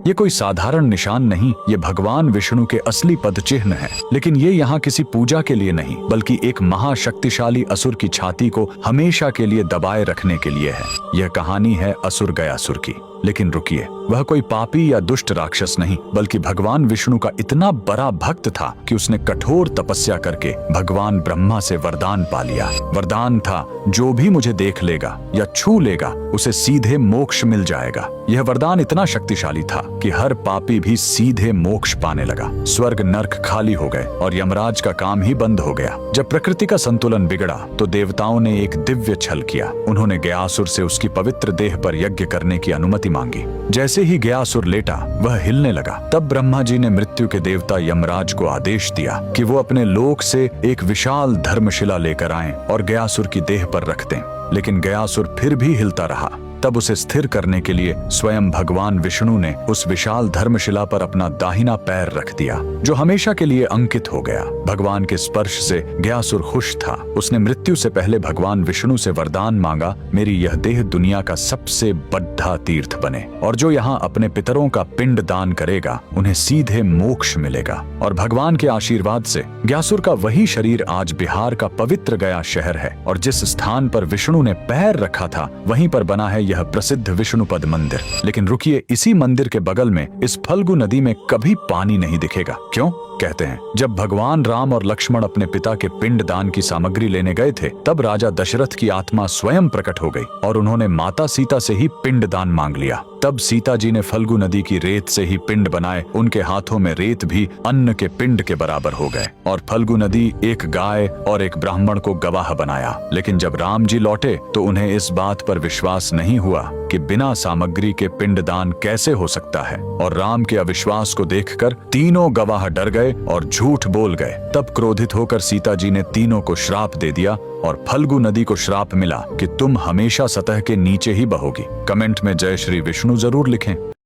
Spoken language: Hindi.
ये कोई साधारण निशान नहीं, ये भगवान विष्णु के असली पद चिन्ह है। लेकिन ये यहाँ किसी पूजा के लिए नहीं, बल्कि एक महाशक्तिशाली असुर की छाती को हमेशा के लिए दबाए रखने के लिए है। यह कहानी है असुर गयासुर की। लेकिन रुकिए, वह कोई पापी या दुष्ट राक्षस नहीं, बल्कि भगवान विष्णु का इतना बड़ा भक्त था कि उसने कठोर तपस्या करके भगवान ब्रह्मा से वरदान पा लिया। वरदान था, जो भी मुझे देख लेगा या छू लेगा उसे सीधे मोक्ष मिल जाएगा। यह वरदान इतना शक्तिशाली था कि हर पापी भी सीधे मोक्ष पाने लगा। स्वर्ग नर्क खाली हो गए और यमराज का काम ही बंद हो गया। जब प्रकृति का संतुलन बिगड़ा तो देवताओं ने एक दिव्य छल किया। उन्होंने गयासुर से उसकी पवित्र देह पर यज्ञ करने की अनुमति मांगी। जैसे ही गयासुर लेटा, वह हिलने लगा। तब ब्रह्मा जी ने मृत्यु के देवता यमराज को आदेश दिया कि वो अपने लोक से एक विशाल धर्मशिला लेकर आएं और गयासुर की देह पर रख दें। लेकिन गयासुर फिर भी हिलता रहा। तब उसे स्थिर करने के लिए स्वयं भगवान विष्णु ने उस विशाल धर्मशिला पर अपना दाहिना पैर रख दिया, जो हमेशा के लिए अंकित हो गया। भगवान के स्पर्श से गयासुर खुश था। उसने मृत्यु से पहले भगवान विष्णु से वरदान मांगा, मेरी यह देह दुनिया का सबसे बड़ा तीर्थ बने, और जो यहाँ अपने पितरों का पिंड दान करेगा उन्हें सीधे मोक्ष मिलेगा। और भगवान के आशीर्वाद से गयासुर का वही शरीर आज बिहार का पवित्र गया शहर है। और जिस स्थान पर विष्णु ने पैर रखा था, वहीं पर बना है यह प्रसिद्ध विष्णुपद मंदिर। लेकिन रुकिए, इसी मंदिर के बगल में इस फल्गु नदी में कभी पानी नहीं दिखेगा। क्यों? कहते हैं, जब भगवान राम और लक्ष्मण अपने पिता के पिंड दान की सामग्री लेने गए थे, तब राजा दशरथ की आत्मा स्वयं प्रकट हो गई और उन्होंने माता सीता से ही पिंड दान मांग लिया। तब सीता जी ने फल्गु नदी की रेत से ही पिंड बनाए। उनके हाथों में रेत भी अन्न के पिंड के बराबर हो गए। और फल्गु नदी एक गाय और एक ब्राह्मण को गवाह बनाया। लेकिन जब राम जी लौटे तो उन्हें इस बात पर विश्वास नहीं हुआ कि बिना सामग्री के पिंड दान कैसे हो सकता है। और राम के अविश्वास को देखकर तीनों गवाह डर गए और झूठ बोल गए। तब क्रोधित होकर सीता जी ने तीनों को श्राप दे दिया और फल्गु नदी को श्राप मिला कि तुम हमेशा सतह के नीचे ही बहोगी। कमेंट में जय श्री विष्णु जरूर लिखें।